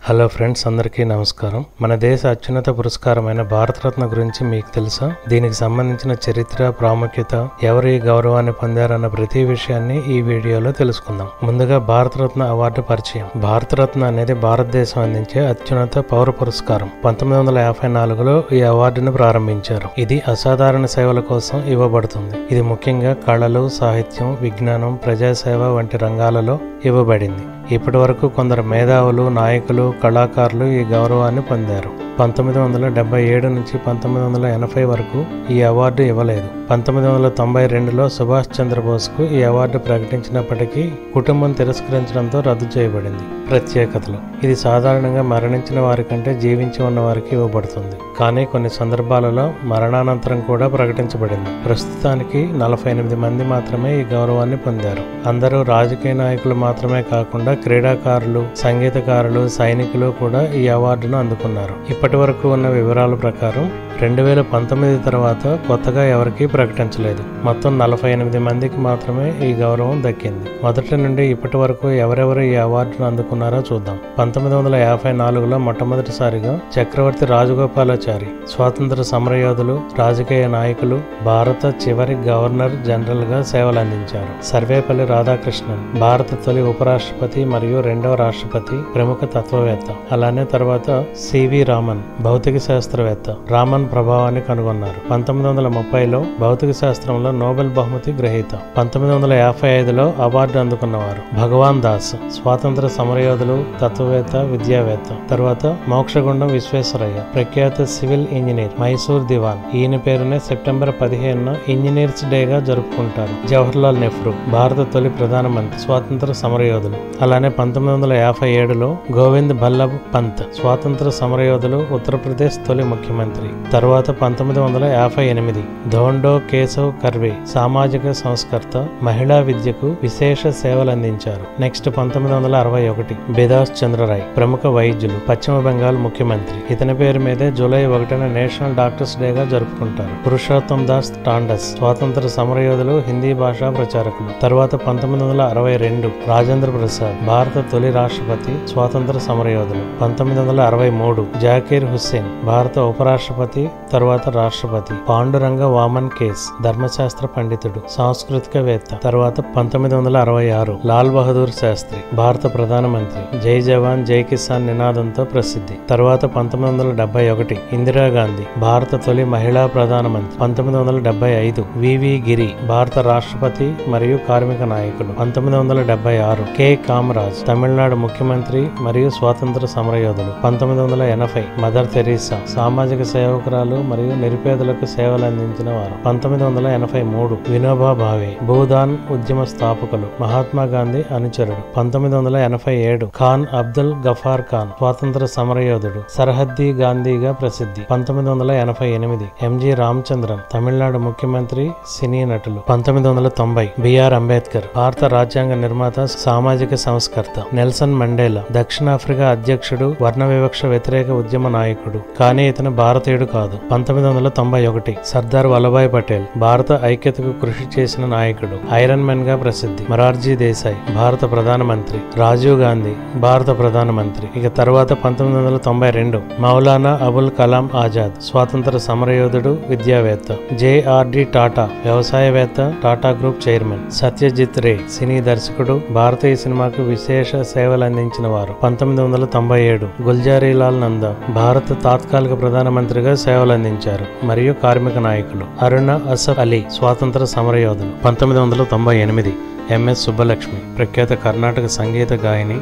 Hello friends, అందరికీ నమస్కారం. మన దేశ అత్యున్నత పురస్కారమైన భారతరత్న గురించి మీకు తెలుసా? దీనికి సంబంధించిన చరిత్ర, ప్రాముఖ్యత, ఎవరు ఈ గౌరవాన్ని పొందారన్న ప్రతి విషయాన్ని ఈ వీడియోలో తెలుసుకుందాం. ముందుగా భారతరత్న అవార్డు పరిచయం. భారతరత్న అనేది భారతదేశం అందించే అత్యున్నత పౌర పురస్కారం. 1954లో ఈ అవార్డును ప్రారంభించారు. ఇది అసాధారణ సేవల కోసం ఇవ్వబడుతుంది. ఇది ముఖ్యంగా కళలు, సాహిత్యం, విజ్ఞానం, ప్రజాసేవ వంటి రంగాలలో ఇవ్వబడింది. ఇప్పటి వరకు కొందరు మేధావులు, నాయకులు, కళాకారులు ఈ గౌరవాన్ని పొందారు. 1977 నుంచి 1980 వరకు ఈ అవార్డు ఇవ్వలేదు. 1992లో సుభాష్ చంద్రబోస్కు ఈ అవార్డు ప్రకటించినప్పటికీ కుటుంబం తిరస్కరించడంతో రద్దు చేయబడింది. ప్రత్యేకతలు: ఇది సాధారణంగా మరణించిన వారి కంటే జీవించి ఉన్న వారికి ఇవ్వబడుతుంది, కానీ కొన్ని సందర్భాలలో మరణానంతరం కూడా ప్రకటించబడింది. ప్రస్తుతానికి 48 మంది మాత్రమే ఈ గౌరవాన్ని పొందారు. అందరూ రాజకీయ నాయకులు మాత్రమే కాకుండా క్రీడాకారులు, సంగీతకారులు, సైనికులు కూడా ఈ అవార్డును అందుకున్నారు. ఇప్పటి వరకు ఉన్న వివరాల ప్రకారం 2019 తర్వాత కొత్తగా ఎవరికీ ప్రకటించలేదు. మొత్తం 48 మందికి మాత్రమే ఈ గౌరవం దక్కింది. మొదటి నుండి ఇప్పటి వరకు ఎవరెవరు ఈ అవార్డును అందుకున్నారో చూద్దాం. 1954లో మొట్టమొదటిసారిగా చక్రవర్తి రాజగోపాలాచారి, స్వాతంత్ర సమరయోధులు, రాజకీయ నాయకులు, భారత చివరి గవర్నర్ జనరల్ గా సేవలందించారు. సర్వేపల్లి రాధాకృష్ణన్, భారత తొలి ఉపరాష్ట్రపతి మరియు రెండవ రాష్ట్రపతి, ప్రముఖ తత్వవేత్త. అలానే తర్వాత సివి రామన్, భౌతిక శాస్త్రవేత్త, రామన్ ప్రభావాన్ని కనుగొన్నారు. 1930లో భౌతిక శాస్త్రంలో నోబెల్ బహుమతి గ్రహీత. 1955లో అవార్డు అందుకున్నవారు భగవాన్ దాస్, స్వాతంత్ర సమరయోధులు, తత్వవేత్త, విద్యావేత్త. తర్వాత మోక్షగుండం విశ్వేశ్వరయ్య, ప్రఖ్యాత సివిల్ ఇంజనీర్, మైసూర్ దివాన్. ఈయన పేరునే సెప్టెంబర్ 15న ఇంజనీర్స్ డేగా జరుపుకుంటారు. జవహర్లాల్ నెహ్రూ, భారత తొలి ప్రధానమంత్రి, స్వాతంత్ర సమరయోధులు. అలానే 1957లో గోవింద్ బల్లభ్ పంత్, స్వాతంత్ర సమరయోధులు, ఉత్తరప్రదేశ్ తొలి ముఖ్యమంత్రి. తర్వాత 1958 ధోండో కేశవ్ కర్వే, సామాజిక సంస్కర్త, మహిళా విద్యకు విశేష సేవలందించారు. నెక్స్ట్ 1961 బిదాస్ చంద్రరాయ్, ప్రముఖ వైద్యులు, పశ్చిమ బెంగాల్ ముఖ్యమంత్రి. ఇతని పేరు మీదే జూలై 1న నేషనల్ డాక్టర్స్ డేగా జరుపుకుంటారు. పురుషోత్తం దాస్ టాండస్, స్వాతంత్ర సమరయోధులు, హిందీ భాషా ప్రచారకులు. తర్వాత 1962 రాజేంద్ర ప్రసాద్, భారత తొలి రాష్ట్రపతి, స్వాతంత్ర సమరయోధులు. 1963 జాకీర్ హుస్సేన్, భారత ఉపరాష్ట్రపతి, తర్వాత రాష్ట్రపతి. పాండురంగ వామన్ కేస్, ధర్మశాస్త్ర పండితుడు, సాంస్కృతికవేత్త. తర్వాత 1966 లాల్ బహదూర్ శాస్త్రి, భారత ప్రధానమంత్రి, జై జవాన్ జై కిసాన్ నినాదంతో ప్రసిద్ధి. తర్వాత 1971 ఇందిరాగాంధీ, భారత తొలి మహిళా ప్రధానమంత్రి. 1975 వివి గిరి, భారత రాష్ట్రపతి మరియు కార్మిక నాయకులు. 1976 కె కామరాజ్, తమిళనాడు ముఖ్యమంత్రి మరియు స్వాతంత్ర సమరయోధులు. 1980 మదర్ తెరీసా, సామాజిక సేవకురాలు మరియు నిరుపేదలకు సేవలందించిన వారు. 1983 వినోబా భావే, భూదాన్ ఉద్యమ స్థాపకులు, మహాత్మా గాంధీ అనుచరుడు. 1987 ఖాన్ అబ్దుల్ గఫార్ ఖాన్, స్వాతంత్ర సమరయోధుడు, సర్హద్దీ గాంధీగా ప్రసిద్ధి. 1988 ఎంజి రామచంద్రన్, తమిళనాడు ముఖ్యమంత్రి, సినీ నటులు. 1990 బిఆర్ అంబేద్కర్, భారత రాజ్యాంగ నిర్మాత, సామాజిక సంస్కర్త. నెల్సన్ మండేలా, దక్షిణాఫ్రికా అధ్యక్షుడు, వర్ణ వివక్ష వ్యతిరేక ఉద్యమ నాయకుడు, కానీ ఇతను భారతీయుడు కాదు. 1991 సర్దార్ వల్లభాయ్ పటేల్, భారత ఐక్యతకు కృషి చేసిన నాయకుడు, ఐరన్ మెన్ గా ప్రసిద్ధి. మొరార్జీ దేశాయ్, భారత ప్రధానమంత్రి. రాజీవ్ గాంధీ, భారత ప్రధానమంత్రి. ఇక తర్వాత 1992 మౌలానా అబుల్ కలాం ఆజాద్, స్వాతంత్ర సమరయోధుడు, విద్యావేత్త. జేఆర్డి టాటా, వ్యవసాయవేత్త, టాటా గ్రూప్ చైర్మన్. సత్యజిత్ రే, సినీ దర్శకుడు, భారతీయ సినిమాకు విశేష సేవలందించిన వారు. 1997 గుల్జారీలాల్ నందా, భారత తాత్కాలిక ప్రధానమంత్రిగా సేవలందించారు మరియు కార్మిక నాయకులు. అరుణ అసఫ్ అలీ, స్వాతంత్ర సమరయోధులు. 1998 ఎంఎస్ సుబ్బలక్ష్మి, ప్రఖ్యాత కర్ణాటక సంగీత గాయని,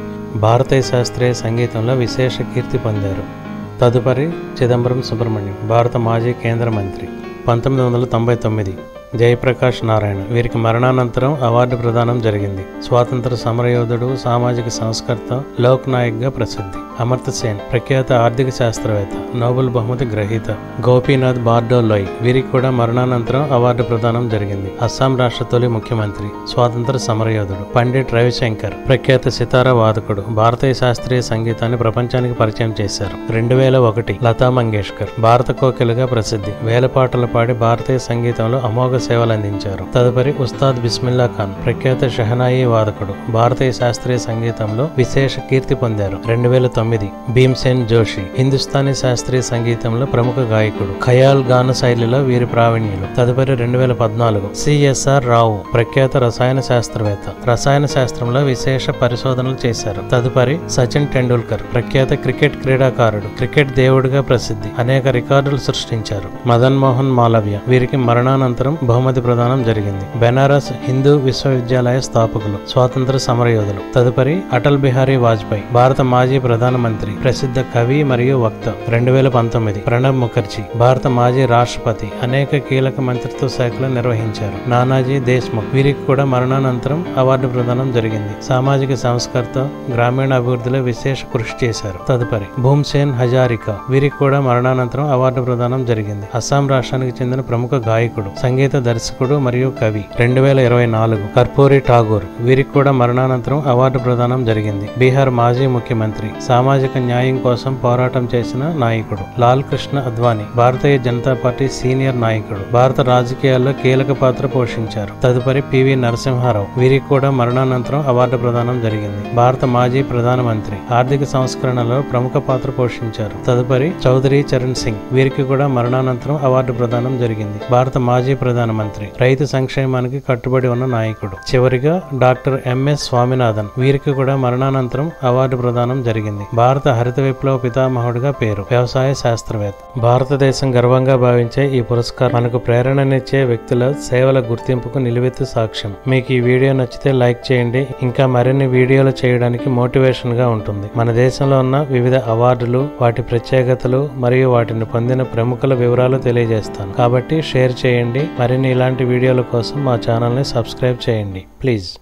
భారతీయ శాస్త్రీయ సంగీతంలో విశేష కీర్తి పొందారు. తదుపరి చిదంబరం సుబ్రహ్మణ్యం, భారత మాజీ కేంద్ర మంత్రి. 1999 జయప్రకాష్ నారాయణ, వీరికి మరణానంతరం అవార్డు ప్రదానం జరిగింది. స్వాతంత్ర సమరయోధుడు, సామాజిక సంస్కర్త, లోక్ నాయక్ గా ప్రసిద్ధి. అమర్త్య సేన్, ప్రఖ్యాత ఆర్థిక శాస్త్రవేత్త, నోబెల్ బహుమతి గ్రహీత. గోపీనాథ్ బార్డోలోయ్, వీరికి కూడా మరణానంతరం అవార్డు ప్రదానం జరిగింది. అస్సాం రాష్ట్ర తొలి ముఖ్యమంత్రి, స్వాతంత్ర సమరయోధుడు. పండిట్ రవిశంకర్, ప్రఖ్యాత సితారా వాదకుడు, భారతీయ శాస్త్రీయ సంగీతాన్ని ప్రపంచానికి పరిచయం చేశారు. 2001 లతా మంగేష్కర్, భారత కోకిలగా ప్రసిద్ధి, వేల పాటలు పాడి భారతీయ సంగీతంలో అమోఘ సేవలందించారు. తదుపరి ఉస్తాద్ బిస్మిల్లా ఖాన్, ప్రఖ్యాత షహనాయి వాదకుడు, భారతీయ శాస్త్రీయ సంగీతంలో విశేష కీర్తి పొందారు. 2009 భీమ్సేన్ జోషి, హిందుస్థానీ శాస్త్రీయ సంగీతంలో ప్రముఖ గాయకుడు, ఖయాల్ గాన శైలిలో వీరి ప్రావీణ్యులు. తదుపరి 2014 సిఎస్ఆర్ రావు, ప్రఖ్యాత రసాయన శాస్త్రవేత్త, రసాయన శాస్త్రంలో విశేష పరిశోధనలు చేశారు. తదుపరి సచిన్ టెండూల్కర్, ప్రఖ్యాత క్రికెట్ క్రీడాకారుడు, క్రికెట్ దేవుడిగా ప్రసిద్ధి, అనేక రికార్డులు సృష్టించారు. మదన్ మోహన్ మాలవ్య, వీరికి మరణానంతరం బహుమతి ప్రదానం జరిగింది. బెనారస్ హిందూ విశ్వవిద్యాలయ స్థాపకులు, స్వాతంత్ర సమరయోధులు. తదుపరి అటల్ బిహారీ వాజ్పేయి, భారత మాజీ ప్రధానమంత్రి, ప్రసిద్ధ కవి మరియు వక్త. 2019 ప్రణబ్ ముఖర్జీ, భారత మాజీ రాష్ట్రపతి, అనేక కీలక మంత్రిత్వ శాఖలు నిర్వహించారు. నానాజీ దేశ్ముఖ్, వీరికి కూడా మరణానంతరం అవార్డు ప్రదానం జరిగింది. సామాజిక సంస్కర్త, గ్రామీణ అభివృద్ధిలో విశేష కృషి చేశారు. తదుపరి భూమ్సేన్ హజారికా, వీరికి కూడా మరణానంతరం అవార్డు ప్రదానం జరిగింది. అస్సాం రాష్ట్రానికి చెందిన ప్రముఖ గాయకుడు, సంగీత దర్శకుడు మరియు కవి. 2024 కర్పూరి ఠాగూర్, వీరికి కూడా మరణానంతరం అవార్డు ప్రదానం జరిగింది. బీహార్ మాజీ ముఖ్యమంత్రి, సామాజిక న్యాయం కోసం పోరాటం చేసిన నాయకుడు. లాల్ కృష్ణ అద్వానీ, భారతీయ జనతా పార్టీ సీనియర్ నాయకుడు, భారత రాజకీయాల్లో కీలక పాత్ర పోషించారు. తదుపరి పివి నరసింహారావు, వీరికి కూడా మరణానంతరం అవార్డు ప్రదానం జరిగింది. భారత మాజీ ప్రధానమంత్రి, ఆర్థిక సంస్కరణలో ప్రముఖ పాత్ర పోషించారు. తదుపరి చౌదరి చరణ్ సింగ్, వీరికి కూడా మరణానంతరం అవార్డు ప్రదానం జరిగింది. భారత మాజీ ప్రధానమంత్రి, రైతు సంక్షేమానికి కట్టుబడి ఉన్న నాయకుడు. చివరిగా డాక్టర్ ఎంఎస్ స్వామినాథన్, వీరికి కూడా మరణానంతరం అవార్డు ప్రదానం జరిగింది. భారత హరిత విప్లవ పితామహుడిగా పేరు, వ్యవసాయ శాస్త్రవేత్త. భారతదేశం గర్వంగా భావించే ఈ పురస్కారం మనకు ప్రేరణనిచ్చే వ్యక్తుల సేవల గుర్తింపుకు నిలువెత్తు సాక్ష్యం. మీకు ఈ వీడియో నచ్చితే లైక్ చేయండి. ఇంకా మరిన్ని వీడియోలు చేయడానికి మోటివేషన్ గా ఉంటుంది. మన దేశంలో ఉన్న వివిధ అవార్డులు, వాటి ప్రత్యేకతలు మరియు వాటిని పొందిన ప్రముఖుల వివరాలు తెలియజేస్తాను. కాబట్టి షేర్ చేయండి. మరిన్ని ఇలాంటి వీడియోల కోసం మా ఛానల్ ని సబ్స్క్రైబ్ చేయండి ప్లీజ్.